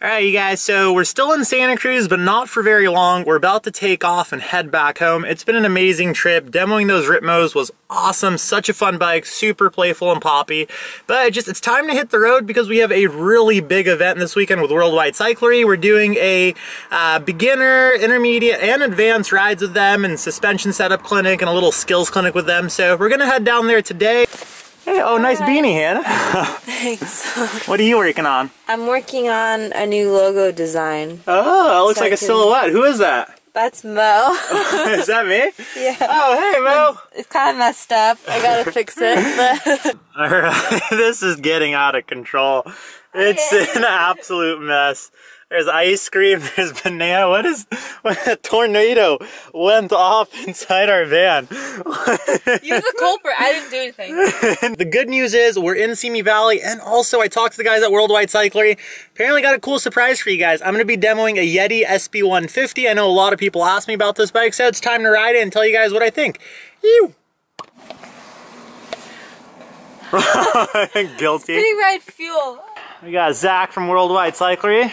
Alright you guys, so we're still in Santa Cruz, but not for very long. We're about to take off and head back home. It's been an amazing trip. Demoing those Ripmos was awesome. Such a fun bike, super playful and poppy. But it's time to hit the road because we have a really big event this weekend with Worldwide Cyclery. We're doing a beginner, intermediate, and advanced rides with them, and suspension setup clinic, and a little skills clinic with them. So we're gonna head down there today. Hey, oh, nice beanie, Hannah. Thanks. What are you working on? I'm working on a new logo design. Oh, it looks like a silhouette. Who is that? That's Mo. Is that me? Yeah. Oh, hey, Mo. It's kind of messed up. I gotta fix it. Alright, this is getting out of control. It's an absolute mess. There's ice cream, there's banana. What a tornado went off inside our van. You're the culprit. I didn't do anything. The good news is we're in Simi Valley, and also I talked to the guys at Worldwide Cyclery. Apparently got a cool surprise for you guys. I'm going to be demoing a Yeti SB150. I know a lot of people asked me about this bike, so it's time to ride it and tell you guys what I think. Ew. Guilty. Pretty ride fuel. We got Zach from Worldwide Cyclery.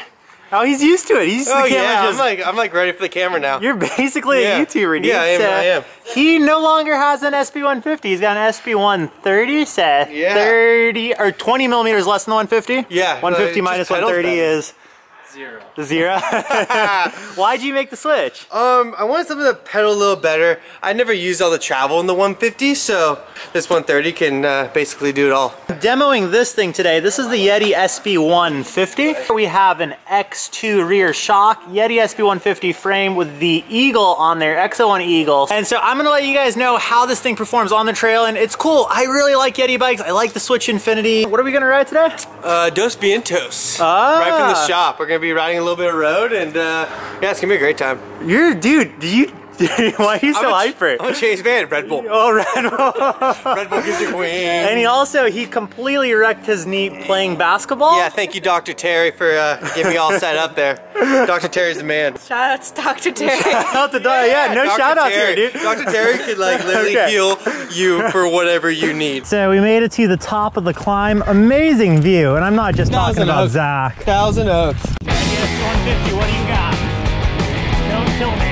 Oh, he's used to it. He's used to the camera. Yeah, I'm like ready for the camera now. You're basically a YouTuber, dude. Yeah, I am. He no longer has an SB150. He's got an SB130, so 30 or 20 millimeters less than the 150. Yeah. 150 minus 130 is zero. Why'd you make the switch? I wanted something to pedal a little better. I never used all the travel in the 150, so this 130 can basically do it all. Demoing this thing today. This is the Yeti SB150. We have an X2 rear shock, Yeti SB150 frame with the Eagle on there, X01 Eagle. And so I'm gonna let you guys know how this thing performs on the trail, and it's cool. I really like Yeti bikes. I like the Switch Infinity. What are we gonna ride today? Dos Vientos. Right from the shop. We're gonna be riding a little bit of road, and yeah, it's gonna be a great time. Dude, why are you so hyper? I'm a Chase fan, Red Bull. Oh, Red Bull. Red Bull gives you wings. And he completely wrecked his knee playing basketball. Yeah, thank you, Dr. Terry, for getting me all set up there. Dr. Terry's the man. Shout out to Dr. Terry. Shout out to no Dr. shout out Terry. here, dude. Dr. Terry could like literally heal you for whatever you need. So we made it to the top of the climb. Amazing view, and I'm not just talking about Zach. Thousand Oaks. 150, what do you got? Don't kill me.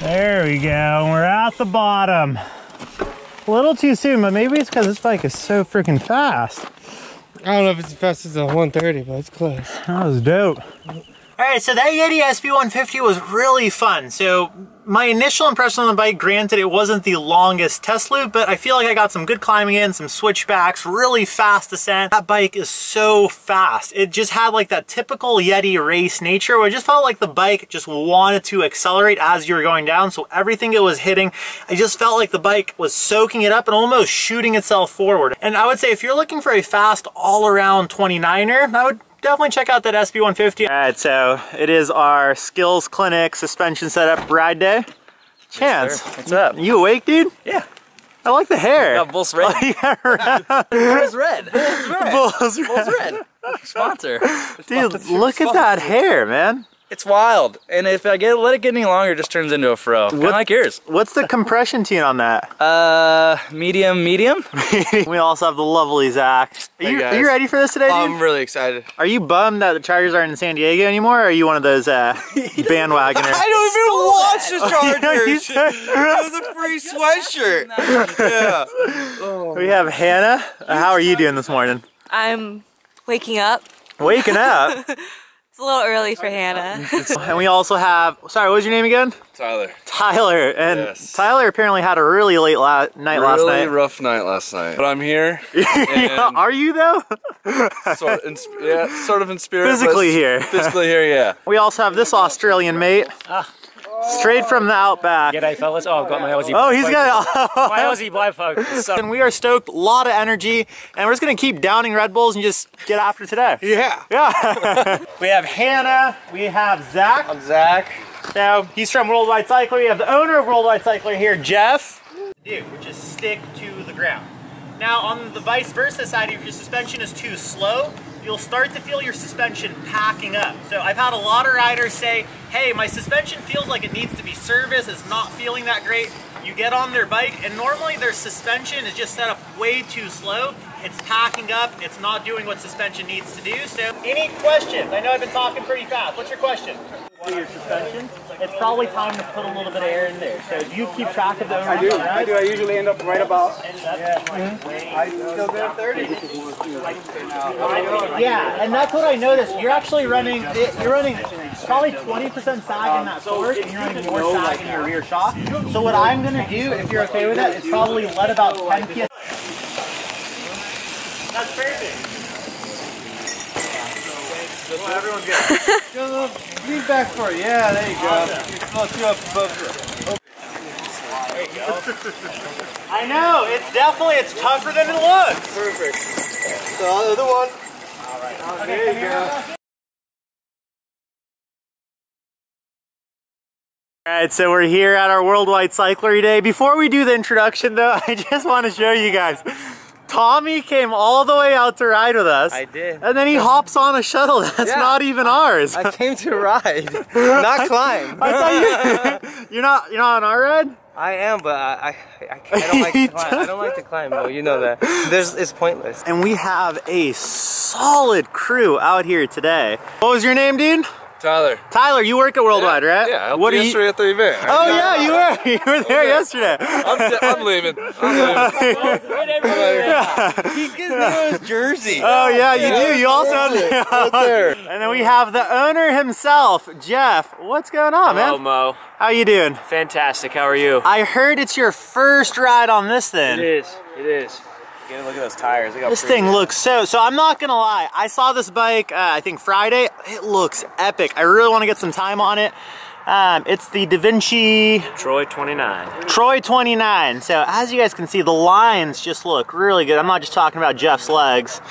There we go, we're at the bottom. A little too soon, but maybe it's because this bike is so freaking fast. I don't know if it's as fast as a 130, but it's close. That was dope. Alright, so that Yeti SB150 was really fun. So my initial impression on the bike, granted it wasn't the longest test loop, but I feel like I got some good climbing in, some switchbacks, really fast descent. That bike is so fast. It just had like that typical Yeti race nature where it just felt like the bike just wanted to accelerate as you were going down. So everything it was hitting, I just felt like the bike was soaking it up and almost shooting itself forward. And I would say if you're looking for a fast all-around 29er, I would definitely check out that SB150. All right, so it is our skills clinic suspension setup ride day. Chance, yes, what's up? You awake, dude? Yeah. I like the hair. Yeah, Bull's red. Oh, yeah, right. Bull's red. Bull's red. Sponsor. Dude, look at that hair, man. It's wild, and if I let it get any longer, it just turns into a fro. Kind of like yours. What's the compression tune on that? Medium. We also have the lovely Zach. Are you ready for this today, dude? I'm really excited. Are you bummed that the Chargers aren't in San Diego anymore, or are you one of those bandwagoners? I don't even watch the Chargers. It was a free sweatshirt. Yeah. Oh. We have Hannah. How are you doing this morning? I'm waking up. Waking up? It's a little early for Hannah. And we also have, sorry, what was your name again? Tyler. Tyler. And yes. Tyler apparently had a really late night last night. Really rough night last night. But I'm here. Yeah, are you though? Sort of in spirit. Physically here. Physically here, yeah. We also have this Australian mate. Straight from the outback. G'day fellas. Oh, I've got my Aussie. Oh, he's got my Aussie blood focus. So. And we are stoked, a lot of energy, and we're just gonna keep downing Red Bulls and just get after today. Yeah. Yeah. We have Hannah, we have Zach. I'm Zach. Now, he's from Worldwide Cyclery. We have the owner of Worldwide Cyclery here, Jeff. Dude, we just stick to the ground. Now, on the vice versa side, if your suspension is too slow, you'll start to feel your suspension packing up. So I've had a lot of riders say, hey, my suspension feels like it needs to be serviced, it's not feeling that great. You get on their bike and normally their suspension is just set up way too slow. It's packing up, it's not doing what suspension needs to do. So any questions? I know I've been talking pretty fast. What's your question? For your suspension, it's probably time to put a little bit of air in there. So do you keep track of those? I do. I usually end up right about. I still get 30. Yeah, and that's what I noticed. You're actually running, probably 20% sag in that fork, and you're running more sag in your rear shock. So what I'm gonna do, if you're okay with that, is probably let about 10 psi. That's perfect. Well, everyone's good. Lean back for it. Yeah, there you go. Awesome. You float you up above. There you go. I know, it's tougher than it looks. Perfect. So other one. All right. Okay, there you go. Alright, so we're here at our Worldwide Cyclery Day. Before we do the introduction though, I just want to show you guys. Tommy came all the way out to ride with us. I did. And then he hops on a shuttle that's not even ours. I came to ride, not climb. I thought you're not on our ride? I am, but I don't like to climb. I don't like to climb, though. You know that. It's pointless. And we have a solid crew out here today. What was your name, dude? Tyler. Tyler, you work at Worldwide, right? Yeah, I helped what you yesterday at the event. Oh yeah, you were. You were there yesterday. I'm leaving. He gives me his jersey. Oh yeah, you do. You also have right there. And then we have the owner himself, Jeff. What's going on, man? Hello, Mo. How you doing? Fantastic. How are you? I heard it's your first ride on this thing. It is. It is. Look at those tires. This thing looks so I'm not gonna lie. I saw this bike, I think Friday. It looks epic. I really want to get some time on it. It's the Da Vinci Troy 29. Troy 29. So as you guys can see, the lines just look really good. I'm not just talking about Jeff's legs.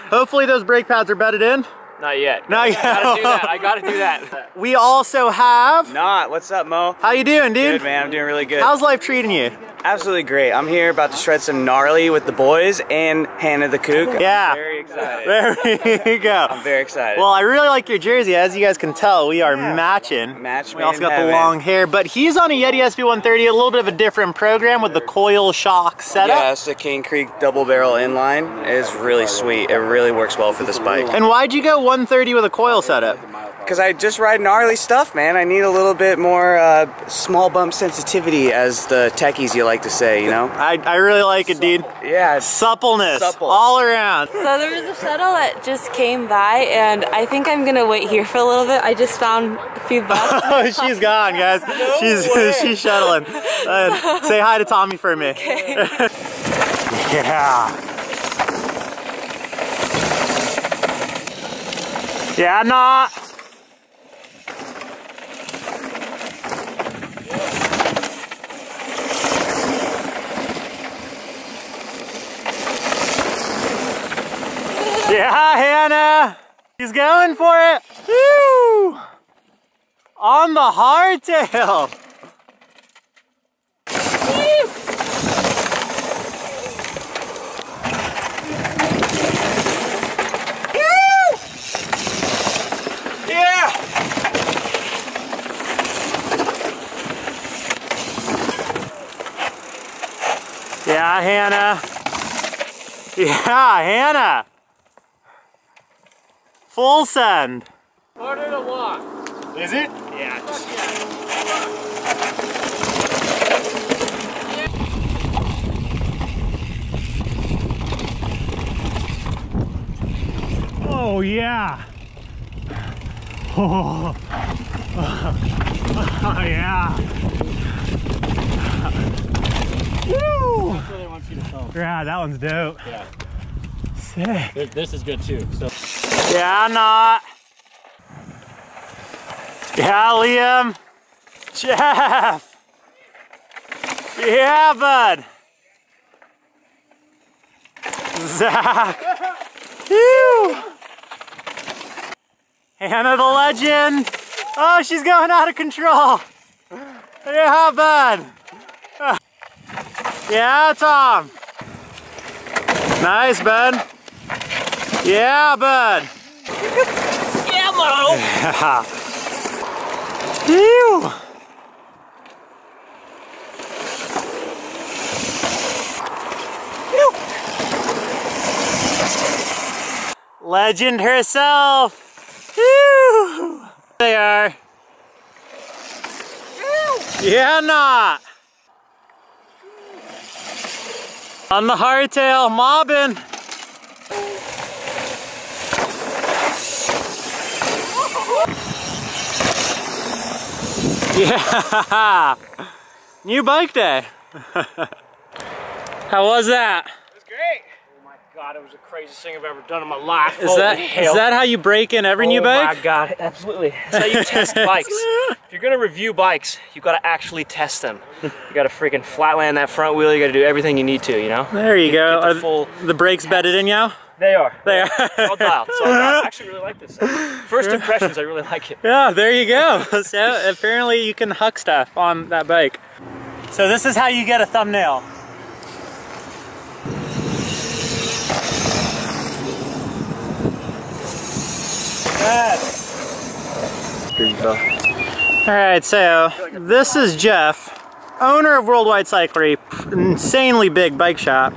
Hopefully those brake pads are bedded in. Not yet. Not yet. I gotta do that. I gotta do that. We also have... Not. What's up, Mo? How you doing, dude? Good, man. I'm doing really good. How's life treating you? Absolutely great. I'm here about to shred some gnarly with the boys and Hannah the Kook. Yeah. I'm very excited. There you go. I'm very excited. Well, I really like your jersey. As you guys can tell, we are matching. Match We made also in got the heaven. long hair, but he's on a Yeti SB130, a little bit of a different program with the coil shock setup. Yeah, it's the Cane Creek double barrel inline. It is really sweet. It really works well for this bike. And why'd you go 130 with a coil setup? Because I just ride gnarly stuff, man. I need a little bit more small bump sensitivity, as the techies you like to say, you know? I really like it, dude. Yeah, it's Suppleness supple. all around. So there was a shuttle that just came by, and I think I'm gonna wait here for a little bit. I just found a few bucks. Oh, she's gone, guys. She's shuttling. Say hi to Tommy for me. Okay. Yeah. Yeah, nah. Yeah, Hannah. He's going for it. Woo! On the hardtail. Yeah. Yeah, Hannah. Yeah, Hannah. Full send. Harder to walk. Is it? Yeah. Oh yeah. Oh, oh yeah. Woo! That's what I want you to film. Yeah, that one's dope. Yeah. Sick. This is good too. So. Yeah, not. Yeah, Liam. Jeff! Yeah, bud! Zach! Phew! Hannah the legend! Oh, she's going out of control! Yeah, bud! Yeah, Tom! Nice, bud! Yeah, bud! Yeah, Mo! Yeah. Phew! Legend herself! Phew! They are. Yeah, not. On the hardtail, mobbing. Yeah. New bike day. How was that? It was great. Oh my God, it was the craziest thing I've ever done in my life. Is that how you break in every new bike? Oh my God, absolutely. That's how you test bikes. If you're gonna review bikes, you gotta actually test them. You gotta freaking flatland that front wheel. You gotta do everything you need to, you know? There you go. Get the full the brakes bedded in now? They are. They are. All dialed. So I actually really like this. First impressions, I really like it. Yeah, there you go. So apparently you can huck stuff on that bike. So this is how you get a thumbnail. Alright, so this is Jeff, owner of Worldwide Cyclery, insanely big bike shop,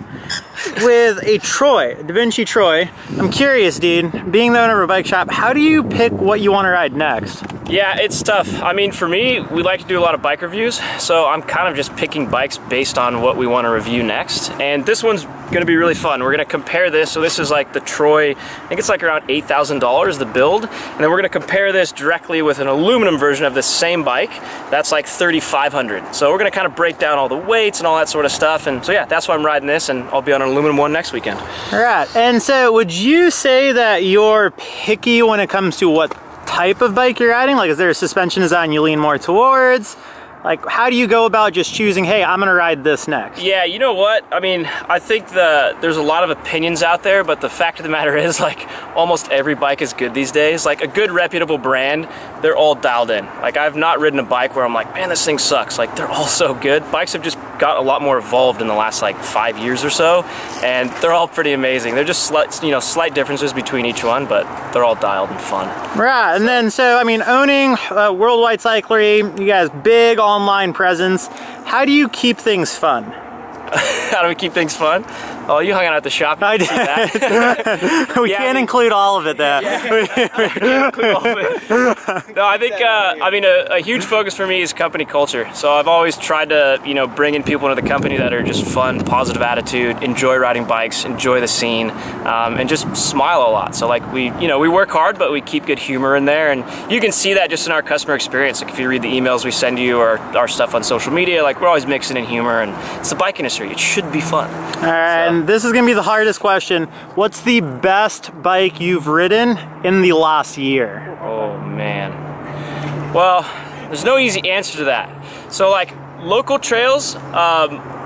with a Troy, a Da Vinci Troy. I'm curious, dude, being the owner of a bike shop, how do you pick what you want to ride next? Yeah, it's tough. I mean, for me, we like to do a lot of bike reviews, so I'm kind of just picking bikes based on what we want to review next. And this one's gonna be really fun. We're gonna compare this. So this is like the Troy, I think it's like around $8,000, the build. And then we're gonna compare this directly with an aluminum version of this same bike. That's like $3,500. So we're gonna kind of break down all the weights and all that sort of stuff. And so yeah, that's why I'm riding this, and I'll be on an aluminum one next weekend. All right, and so would you say that you're picky when it comes to what type of bike you're riding? Like, is there a suspension design you lean more towards? Like, how do you go about just choosing, hey, I'm gonna ride this next? Yeah, you know what? I mean, I think there's a lot of opinions out there, but the fact of the matter is, like, almost every bike is good these days. Like, a good reputable brand, they're all dialed in. Like, I've not ridden a bike where I'm like, man, this thing sucks. Like, they're all so good. Bikes have just got a lot more evolved in the last, like, 5 years or so, and they're all pretty amazing. They're just, slight differences between each one, but they're all dialed and fun. Right, and then, so, I mean, owning Worldwide Cyclery, you guys big online presence. How do you keep things fun? How do we keep things fun? Oh, you hung out at the shop. I did. We can't include all of it, though. No, I think, I mean, a huge focus for me is company culture. So I've always tried to, bring in people into the company that are just fun, positive attitude, enjoy riding bikes, enjoy the scene, and just smile a lot. So like we work hard, but we keep good humor in there. And you can see that just in our customer experience. Like if you read the emails we send you or our stuff on social media, like we're always mixing in humor, and it's the bike industry. It should be fun. All right, and this is gonna be the hardest question. What's the best bike you've ridden in the last year? Oh man. Well, there's no easy answer to that. So like local trails,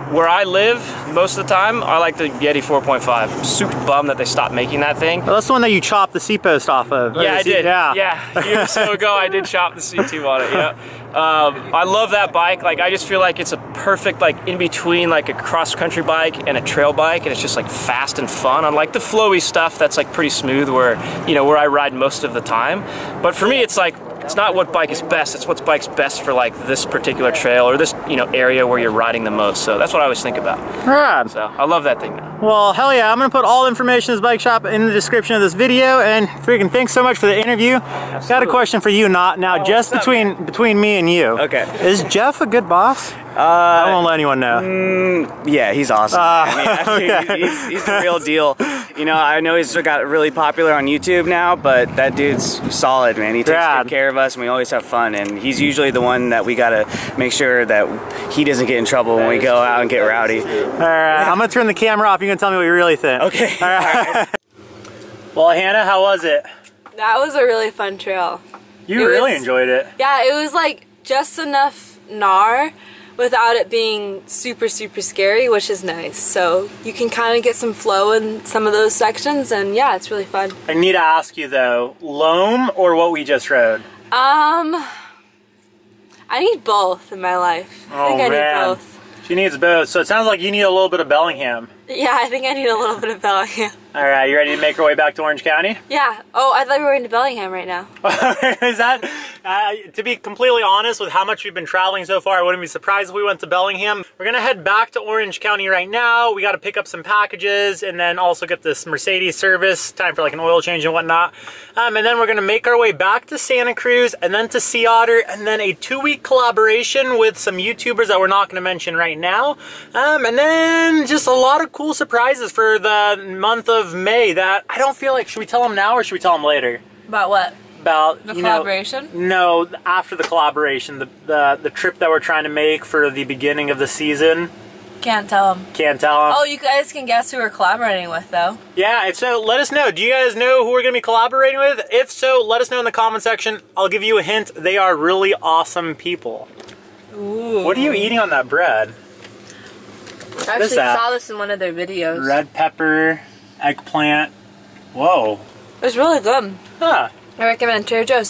where I live most of the time, I like the Yeti 4.5. I'm super bummed that they stopped making that thing. Well, that's the one that you chopped the seat post off of. Yeah, I did. Yeah. A year or so ago, I did chop the seat tube on it. Yeah. I love that bike. Like, I just feel like it's a perfect, like, in between, like, a cross-country bike and a trail bike, and it's just, like, fast and fun. Unlike the flowy stuff that's, like, pretty smooth where, where I ride most of the time. But for me, it's like, it's not what bike is best, it's what's bike's best for, like, this particular trail or this, area where you're riding the most. So that's what I always think about. Right. So I love that thing now. Well, hell yeah, I'm gonna put all information of this bike shop in the description of this video, and freaking thanks so much for the interview. Absolutely. Got a question for you, now just between me and you. Okay. Is Jeff a good boss? I won't let anyone know. Yeah, he's awesome. Okay. He's the real deal. I know he's got really popular on YouTube now, but that dude's solid, man. He takes good care of us, and we always have fun. And he's usually the one that we gotta make sure that he doesn't get in trouble when we go out and get rowdy. All right, I'm gonna turn the camera off. You're gonna tell me what you really think. Okay. All right. Well, Hannah, how was it? That was a really fun trail. You really enjoyed it. Yeah, it was like just enough gnar without it being super scary, which is nice. So you can kind of get some flow in some of those sections, and yeah, it's really fun. I need to ask you though, loam or what we just rode? I need both in my life. I think I need both. She needs both, so it sounds like you need a little bit of Bellingham. Yeah, I think I need a little bit of Bellingham. Alright, you ready to make our way back to Orange County? Yeah. Oh, I thought we were going to Bellingham right now. Is that, to be completely honest with how much we've been traveling so far, I wouldn't be surprised if we went to Bellingham. We're going to head back to Orange County right now. We got to pick up some packages and then also get this Mercedes service, time for like an oil change and whatnot. And then we're going to make our way back to Santa Cruz and then to Sea Otter, and then a 2-week collaboration with some YouTubers that we're not going to mention right now. And then just a lot of cool surprises for the month of May that I don't feel like, should we tell them now or should we tell them later? About what? About the collaboration? No, after the collaboration, the trip that we're trying to make for the beginning of the season. Can't tell them. Can't tell them. Oh, you guys can guess who we're collaborating with, though. Yeah, so let us know. Do you guys know who we're going to be collaborating with? If so, let us know in the comment section. I'll give you a hint. They are really awesome people. Ooh. What are you eating on that bread? I actually saw this in one of their videos. Red pepper, eggplant. Whoa. It's really good. Huh. I recommend Trader Joe's.